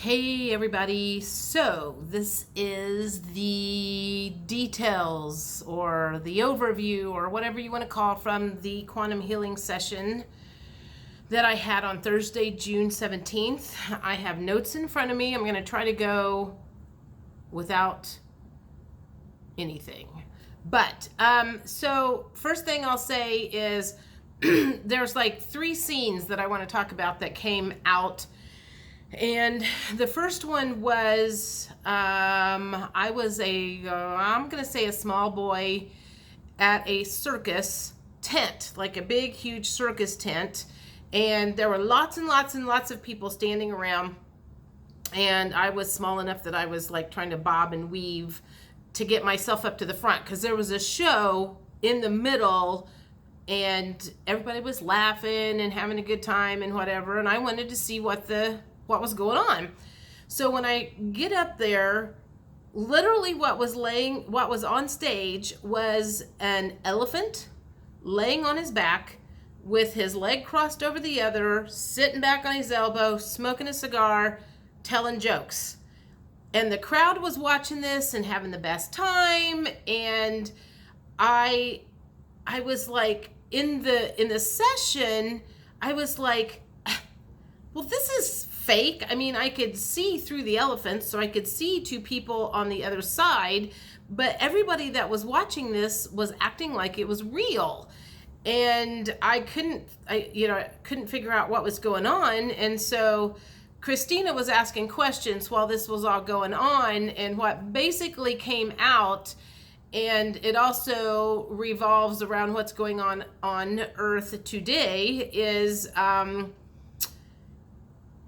Hey everybody, so this is the details or the overview or whatever you want to call from the quantum healing session that I had on Thursday, June 17th. I have notes in front of me. I'm going to try to go without anything. But so first thing I'll say is there's like three scenes that I want to talk about that came out. And the first one was, I was I'm going to say a small boy at a circus tent, like a big, huge circus tent. And there were lots and lots and lots of people standing around. And I was small enough that I was like trying to bob and weave to get myself up to the front because there was a show in the middle and everybody was laughing and having a good time and whatever. And I wanted to see what was going on. So when I get up there, literally what was on stage was an elephant laying on his back with his leg crossed over the other, sitting back on his elbow, smoking a cigar, telling jokes. And the crowd was watching this and having the best time. And I was like, in the session, I was like, well, this is fake. I mean, I could see through the elephant, so I could see two people on the other side, but everybody that was watching this was acting like it was real. And I couldn't figure out what was going on. And so Christina was asking questions while this was all going on. And what basically came out, and it also revolves around what's going on Earth today, is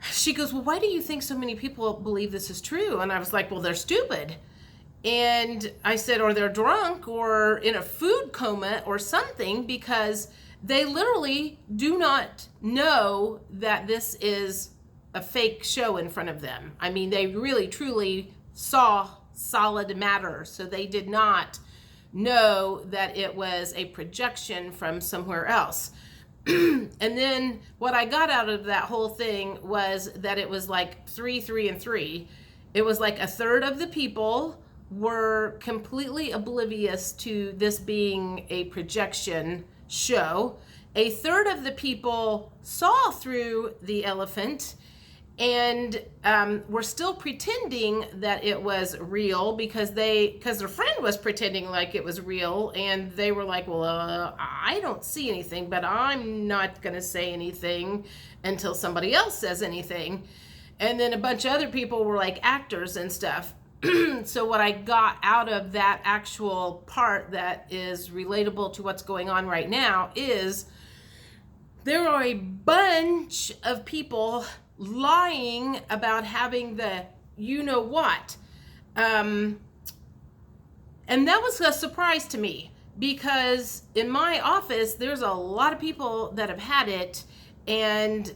she goes, well, why do you think so many people believe this is true? And I was like, well, they're stupid. And I said, or they're drunk or in a food coma or something, because they literally do not know that this is a fake show in front of them. I mean, they really, truly saw solid matter. So they did not know that it was a projection from somewhere else. And then what I got out of that whole thing was that it was like 3, 3, and 3. It was like a third of the people were completely oblivious to this being a projection show. A third of the people saw through the elephant and were still pretending that it was real because their friend was pretending like it was real, and they were like, well, I don't see anything, but I'm not gonna say anything until somebody else says anything. And then a bunch of other people were like actors and stuff. So what I got out of that actual part that is relatable to what's going on right now is there are a bunch of people lying about having the you-know-what. And that was a surprise to me because in my office, there's a lot of people that have had it. And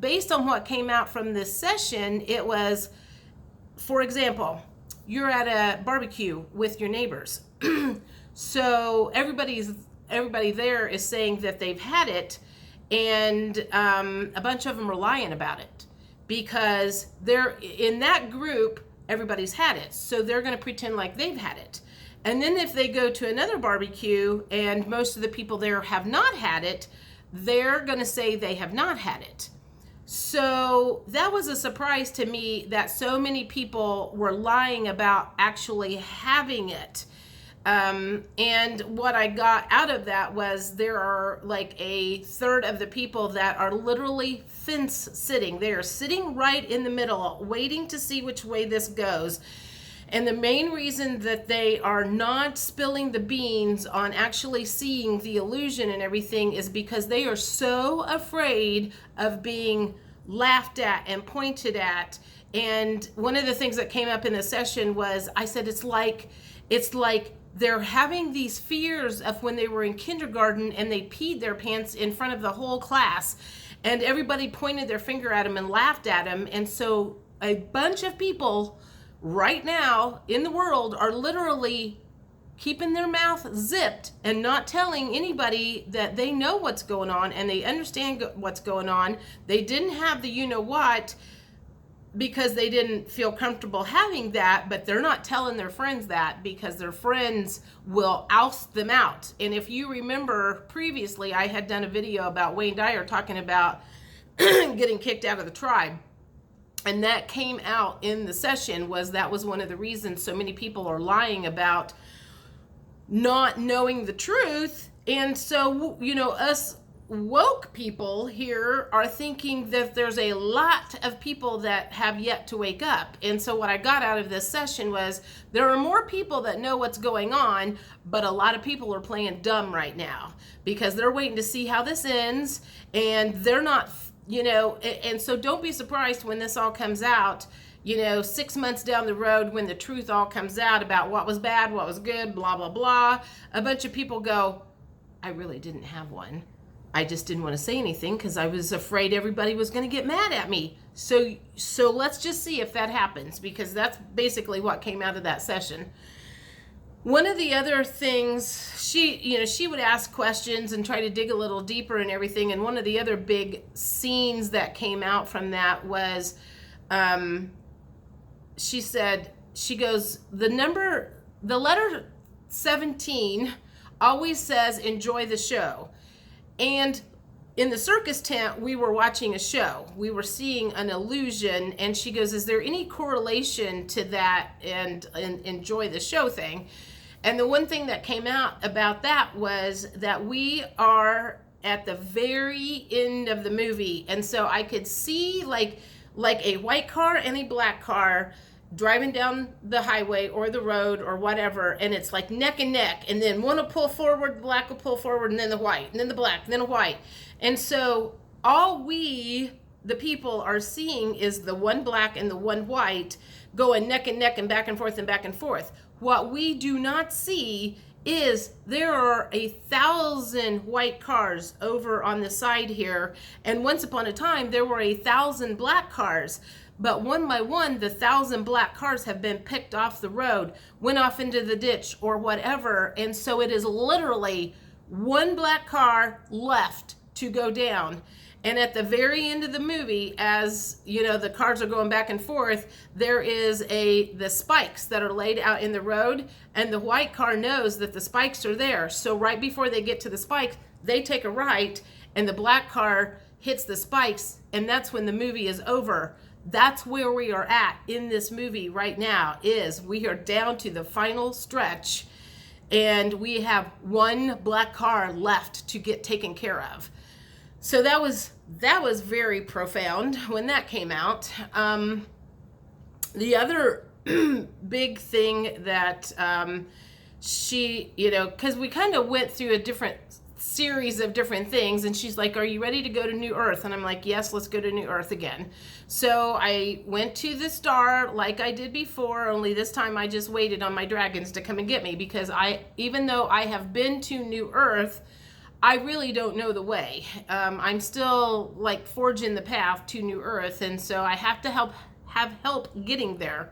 based on what came out from this session, it was, for example, you're at a barbecue with your neighbors. So everybody there is saying that they've had it. And a bunch of them are lying about it because they're in that group, everybody's had it. So they're going to pretend like they've had it. And then if they go to another barbecue and most of the people there have not had it, they're going to say they have not had it. So that was a surprise to me that so many people were lying about actually having it. And what I got out of that was there are like a third of the people that are literally fence sitting. They are sitting right in the middle, waiting to see which way this goes. And the main reason that they are not spilling the beans on actually seeing the illusion and everything is because they are so afraid of being laughed at and pointed at. And one of the things that came up in the session was, I said, it's like they're having these fears of when they were in kindergarten and they peed their pants in front of the whole class and everybody pointed their finger at them and laughed at them. And so a bunch of people right now in the world are literally keeping their mouth zipped and not telling anybody that they know what's going on and they understand what's going on. They didn't have the you-know-what, because they didn't feel comfortable having that, but they're not telling their friends that because their friends will oust them out. And if you remember previously, I had done a video about Wayne Dyer talking about getting kicked out of the tribe. And that came out in the session, that was one of the reasons so many people are lying about not knowing the truth. And so, us woke people here are thinking that there's a lot of people that have yet to wake up. And so what I got out of this session was there are more people that know what's going on, but a lot of people are playing dumb right now because they're waiting to see how this ends, and they're not, and so don't be surprised when this all comes out, 6 months down the road, when the truth all comes out about what was bad, what was good, blah, blah, blah. A bunch of people go, I really didn't have one. I just didn't want to say anything because I was afraid everybody was going to get mad at me. So let's just see if that happens, because that's basically what came out of that session. One of the other things, she would ask questions and try to dig a little deeper and everything. And one of the other big scenes that came out from that was, she goes, the letter 17 always says, enjoy the show. And in the circus tent, we were watching a show. We were seeing an illusion. And she goes, is there any correlation to that and enjoy the show thing? And the one thing that came out about that was that we are at the very end of the movie. And so I could see like a white car and a black car driving down the highway or the road or whatever, and it's like neck and neck, and then one will pull forward, the black will pull forward, and then the white, and then the black, and then the white. And so all we, the people, are seeing is the one black and the one white going neck and neck and back and forth and back and forth. What we do not see is there are 1,000 white cars over on the side here, and once upon a time there were 1,000 black cars. But one by one, the 1,000 black cars have been picked off the road, went off into the ditch or whatever. And so it is literally one black car left to go down. And at the very end of the movie, as the cars are going back and forth, there is the spikes that are laid out in the road, and the white car knows that the spikes are there. So right before they get to the spikes, they take a right, and the black car hits the spikes, and that's when the movie is over. That's where we are at in this movie right now, is we are down to the final stretch, and we have one black car left to get taken care of. So that was very profound when that came out. The other big thing that she, because we kind of went through a different series of different things, and she's like, are you ready to go to New Earth? And I'm like, yes, let's go to New Earth again. So I went to the star like I did before, only this time I just waited on my dragons to come and get me, because even though I have been to New Earth, I really don't know the way. I'm still like forging the path to New Earth, and so I have to have help getting there.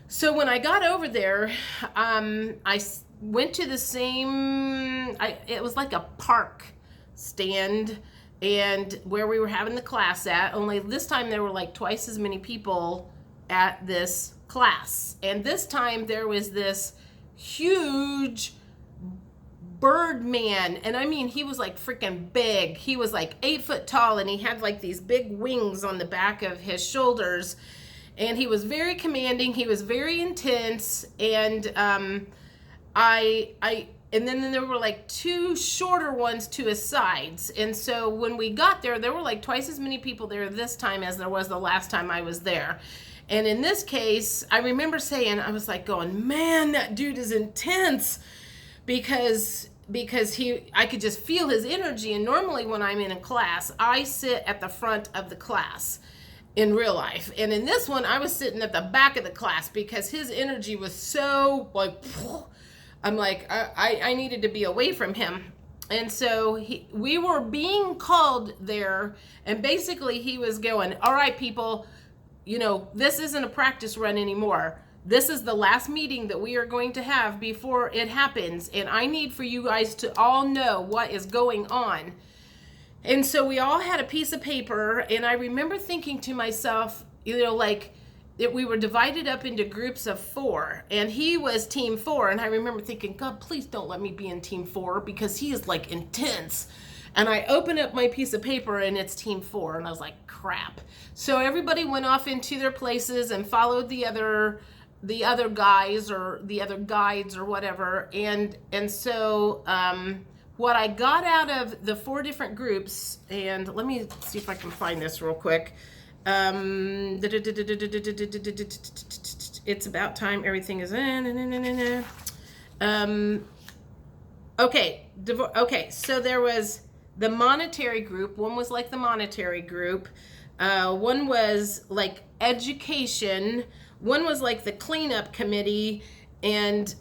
So when I got over there, I went to the same, it was like a park stand, and where we were having the class at, only this time there were like twice as many people at this class. And this time there was this huge bird man, and I mean, he was like freaking big. He was like 8 foot tall, and he had like these big wings on the back of his shoulders, and he was very commanding. He was very intense, and and then there were like 2 shorter ones to his sides. And so when we got there, there were like twice as many people there this time as there was the last time I was there. And in this case, I remember saying, I was like going, man, that dude is intense, because I could just feel his energy. And normally when I'm in a class, I sit at the front of the class in real life. And in this one, I was sitting at the back of the class because his energy was so like, I'm like, I needed to be away from him. And so we were being called there, and basically he was going, all right, people, this isn't a practice run anymore. This is the last meeting that we are going to have before it happens, and I need for you guys to all know what is going on. And so we all had a piece of paper, and I remember thinking to myself, like we were divided up into groups of 4, and he was team 4. And I remember thinking, God, please don't let me be in team 4, because he is like intense. And I open up my piece of paper and it's team 4, and I was like, crap. So everybody went off into their places and followed the other guys or the other guides or whatever. And so what I got out of the 4 different groups, and let me see if I can find this real quick. It's about time everything is in. Okay, so there was the monetary group. One was like the monetary group. One was like education. One was like the cleanup committee. And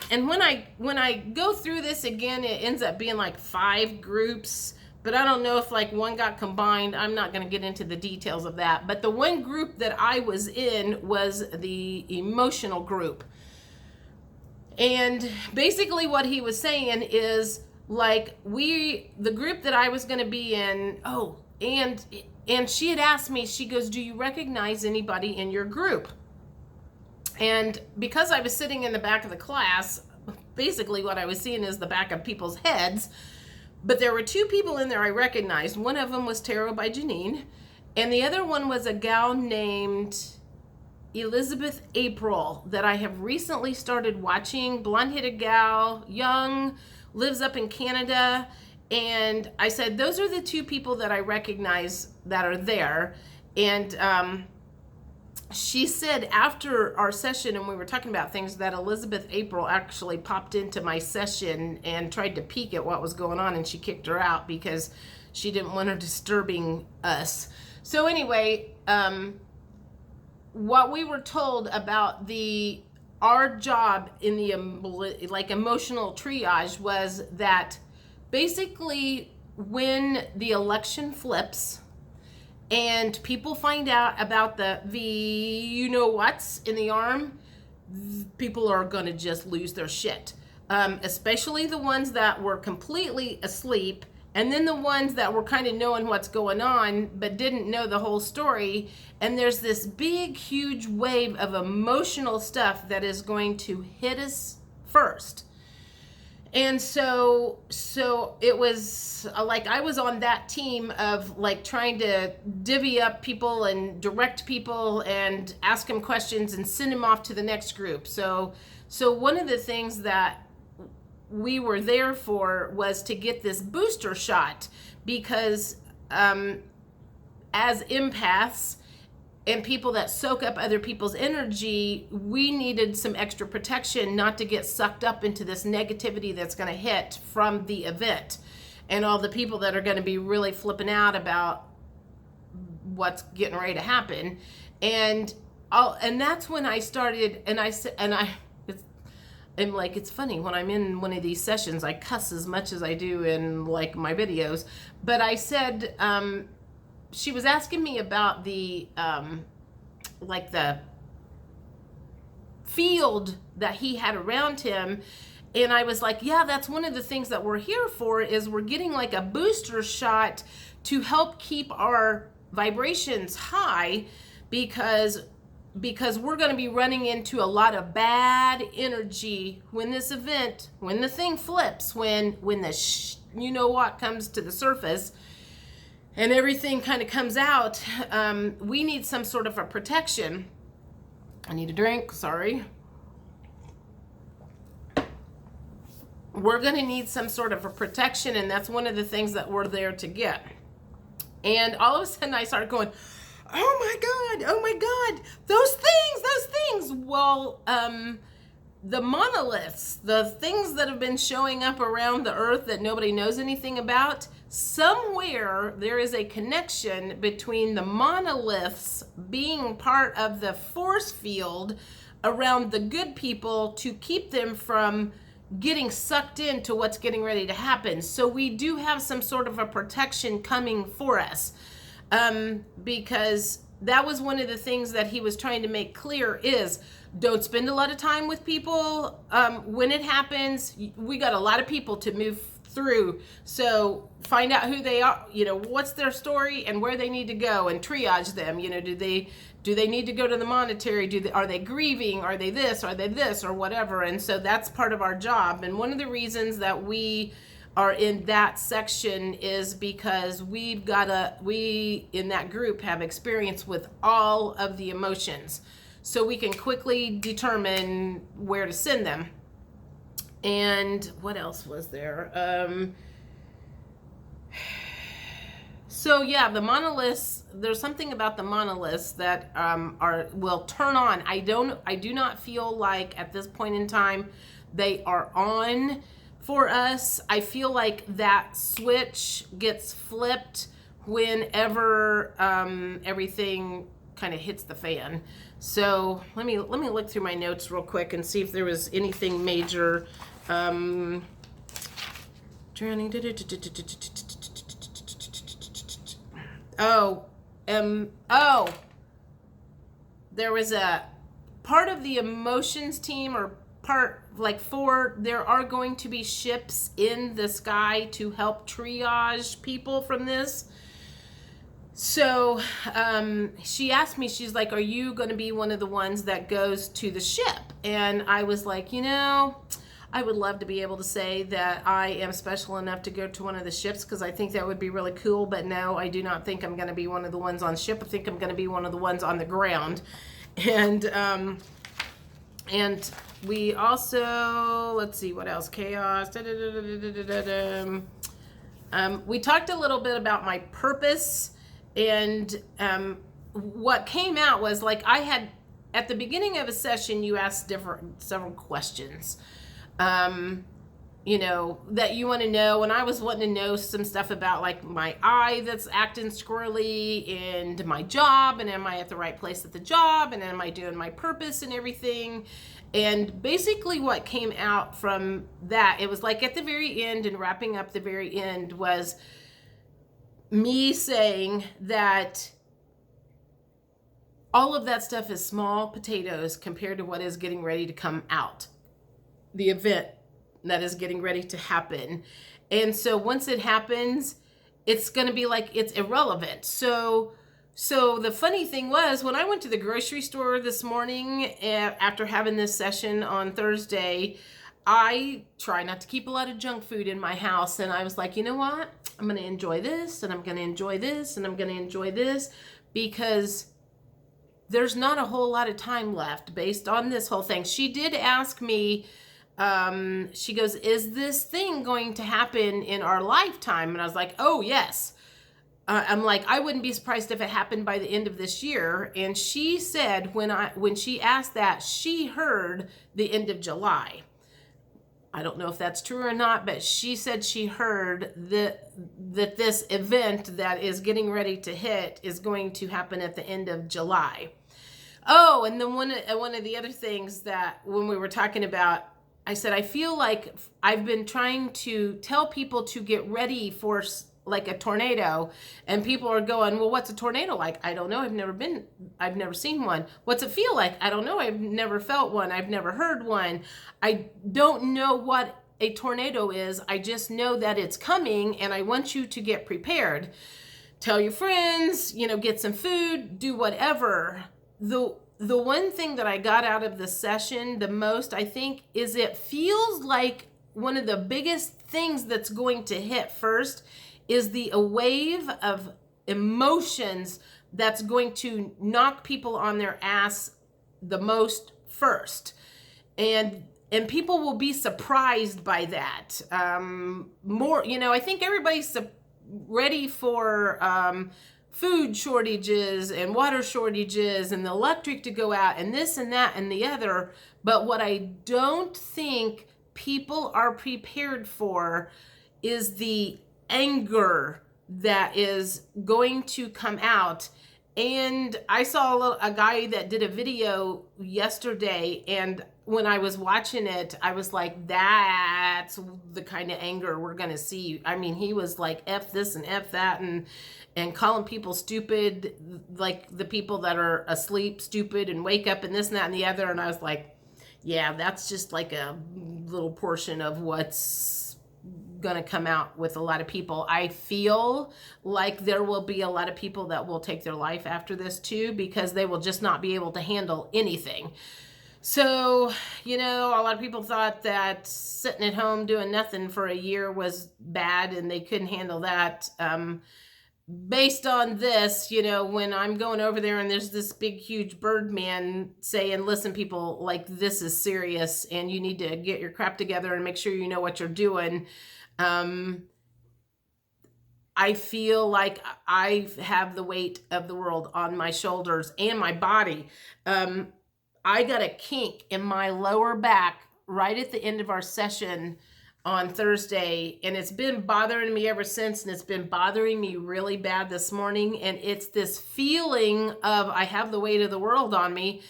when I go through this again, it ends up being like 5 groups. But I don't know if like one got combined. I'm not going to get into the details of that. But the one group that I was in was the emotional group. And basically what he was saying is, like, the group that I was going to be in, and she had asked me, she goes, do you recognize anybody in your group? And because I was sitting in the back of the class, basically what I was seeing is the back of people's heads. But there were 2 people in there I recognized. One of them was Tarot by Janine, and the other one was a gal named Elizabeth April that I have recently started watching. Blonde-headed gal, young, lives up in Canada. And I said, those are the 2 people that I recognize that are there. And she said after our session, and we were talking about things, that Elizabeth April actually popped into my session and tried to peek at what was going on, and she kicked her out because she didn't want her disturbing us. So anyway, what we were told about our job in the like emotional triage was that basically when the election flips and people find out about the you know what's in the arm, people are going to just lose their shit. Especially the ones that were completely asleep, and then the ones that were kind of knowing what's going on but didn't know the whole story. And there's this big, huge wave of emotional stuff that is going to hit us first. And so it was like I was on that team of like trying to divvy up people and direct people and ask them questions and send them off to the next group. So one of the things that we were there for was to get this booster shot, because as empaths and people that soak up other people's energy, we needed some extra protection not to get sucked up into this negativity that's going to hit from the event, and all the people that are going to be really flipping out about what's getting ready to happen. And that's when I started, and I'm like, it's funny, when I'm in one of these sessions, I cuss as much as I do in like my videos. But I said, she was asking me about the field that he had around him. And I was like, yeah, that's one of the things that we're here for, is we're getting like a booster shot to help keep our vibrations high, because we're going to be running into a lot of bad energy when this event, when the thing flips, when the you know what comes to the surface and everything kind of comes out. We need some sort of a protection. I need a drink, sorry. We're going to need some sort of a protection, and that's one of the things that we're there to get. And all of a sudden I started going, oh my God, those things. Well, the monoliths, the things that have been showing up around the earth that nobody knows anything about, somewhere there is a connection between the monoliths being part of the force field around the good people to keep them from getting sucked into what's getting ready to happen. So we do have some sort of a protection coming for us. Because that was one of the things that he was trying to make clear is, don't spend a lot of time with people. When it happens, we got a lot of people to move through. So find out who they are, what's their story and where they need to go, and triage them. Do they need to go to the monetary? Are they grieving? Are they this? Are they this? Or whatever? And so that's part of our job. And one of the reasons that we are in that section is because we in that group have experience with all of the emotions, so we can quickly determine where to send them. And what else was there? So yeah, the monoliths, there's something about the monoliths that will turn on. I do not feel like at this point in time they are on for us. I feel like that switch gets flipped whenever everything kind of hits the fan. So let me look through my notes real quick and see if there was anything major. Drowning. There was a part of the emotions team, or there are going to be ships in the sky to help triage people from this. So she asked me, she's like, are you going to be one of the ones that goes to the ship? And I was like, I would love to be able to say that I am special enough to go to one of the ships, because I think that would be really cool. But no, I do not think I'm going to be one of the ones on ship. I think I'm going to be one of the ones on the ground. And we also, let's see, what else? Chaos. We talked a little bit about my purpose. And what came out was, like, I had, at the beginning of a session, you asked several questions, that you want to know. And I was wanting to know some stuff about, like, my eye that's acting squirrely, and my job, and am I at the right place at the job, and am I doing my purpose and everything. And basically what came out from that, it was like at the very end and wrapping up the very end, was me saying that all of that stuff is small potatoes compared to what is getting ready to come out, the event that is getting ready to happen. And so once it happens, it's going to be like, it's irrelevant. So the funny thing was, when I went to the grocery store this morning after having this session on Thursday, I try not to keep a lot of junk food in my house. And I was like, you know what? I'm going to enjoy this, and I'm going to enjoy this, and I'm going to enjoy this, because there's not a whole lot of time left based on this whole thing. She did ask me, she goes, is this thing going to happen in our lifetime? And I was like, oh, yes. I'm like, I wouldn't be surprised if it happened by the end of this year. And she said, when she asked that, she heard the end of July. I don't know if that's true or not, but she said she heard that this event that is getting ready to hit is going to happen at the end of July. Oh, and then one of the other things that when we were talking about, I said, I feel like I've been trying to tell people to get ready for like a tornado, and people are going, well, what's a tornado like? I don't know. I've never seen one. What's it feel like? I don't know. I've never felt one. I've never heard one. I don't know what a tornado is. I just know that it's coming, and I want you to get prepared. Tell your friends, get some food, do whatever. The one thing that I got out of the session the most, I think, is it feels like one of the biggest things that's going to hit first is a wave of emotions that's going to knock people on their ass the most first. And people will be surprised by that. I think everybody's ready for food shortages and water shortages and the electric to go out and this and that and the other. But what I don't think people are prepared for is the anger that is going to come out. And I saw a guy that did a video yesterday, and when I was watching it, I was like, that's the kind of anger we're going to see. I mean, he was like, F this and F that, and calling people stupid, like the people that are asleep stupid and wake up and this and that and the other. And I was like, yeah, that's just like a little portion of what's going to come out with a lot of people. I feel like there will be a lot of people that will take their life after this too, because they will just not be able to handle anything. So, a lot of people thought that sitting at home doing nothing for a year was bad and they couldn't handle that. Based on this, when I'm going over there and there's this big, huge bird man saying, listen, people, like, this is serious and you need to get your crap together and make sure you know what you're doing. I feel like I have the weight of the world on my shoulders and my body. I got a kink in my lower back right at the end of our session on Thursday, and it's been bothering me ever since, and it's been bothering me really bad this morning. And it's this feeling of I have the weight of the world on me,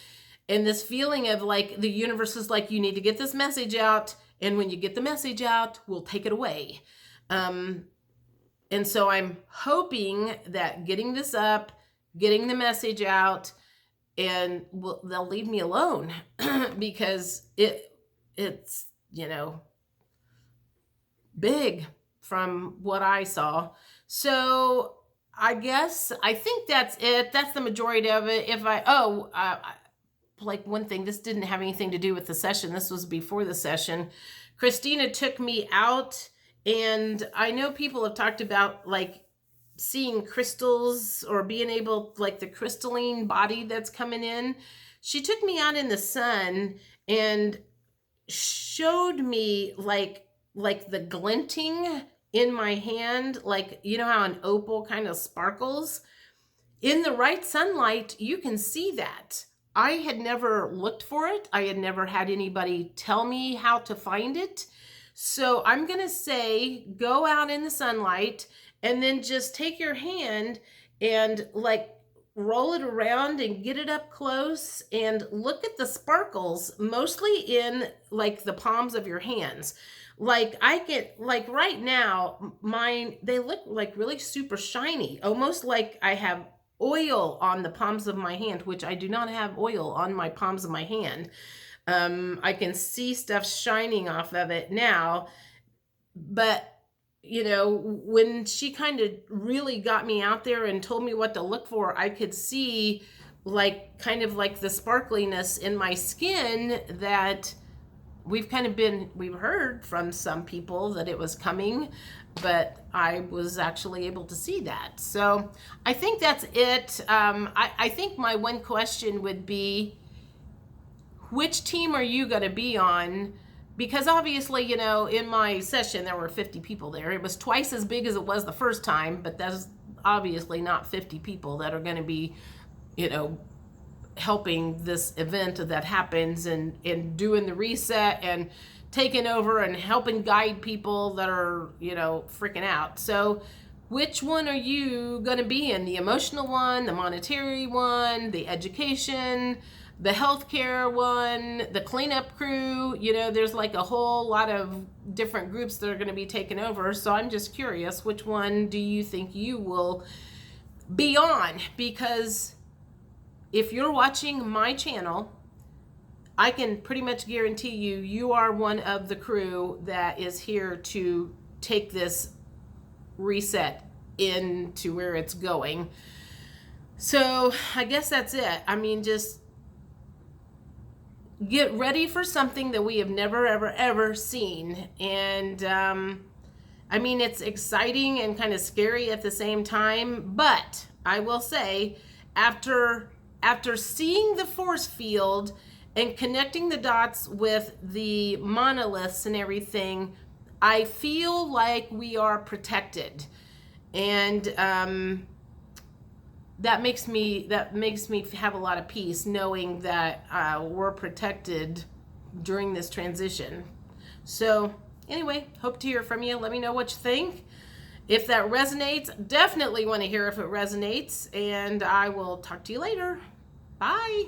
and this feeling of like the universe is like, you need to get this message out, and when you get the message out, we'll take it away. And so I'm hoping that getting this up, getting the message out, and they'll leave me alone because it's big from what I saw. So I think that's it. That's the majority of it. Like one thing, this didn't have anything to do with the session. This was before the session. Christina took me out, and I know people have talked about like seeing crystals or being able, like the crystalline body that's coming in. She took me out in the sun and showed me like the glinting in my hand, like, how an opal kind of sparkles in the right sunlight. You can see that. I had never looked for it. I had never had anybody tell me how to find it. So I'm going to say, go out in the sunlight and then just take your hand and like roll it around and get it up close and look at the sparkles, mostly in like the palms of your hands. Like I get, like right now, mine, they look like really super shiny, almost like I have oil on the palms of my hand, which I do not have oil on my palms of my hand. I can see stuff shining off of it now, but when she kind of really got me out there and told me what to look for, I could see like kind of like the sparkliness in my skin that we've heard from some people that it was coming, but I was actually able to see that. So I think that's it. I think my one question would be, which team are you going to be on? Because obviously, in my session, there were 50 people there. It was twice as big as it was the first time, but that's obviously not 50 people that are going to be, helping this event that happens and doing the reset and taking over and helping guide people that are, freaking out. So which one are you going to be in? The emotional one, the monetary one, the education, the healthcare one, the cleanup crew? There's like a whole lot of different groups that are going to be taken over. So I'm just curious, which one do you think you will be on? Because if you're watching my channel, I can pretty much guarantee you are one of the crew that is here to take this reset into where it's going. So I guess that's it. I mean, just get ready for something that we have never, ever, ever seen. And I mean, it's exciting and kind of scary at the same time. But I will say, after seeing the force field and connecting the dots with the monoliths and everything, I feel like we are protected. And that makes me have a lot of peace knowing that we're protected during this transition. So anyway, hope to hear from you. Let me know what you think. If that resonates, definitely want to hear if it resonates, and I will talk to you later. Bye.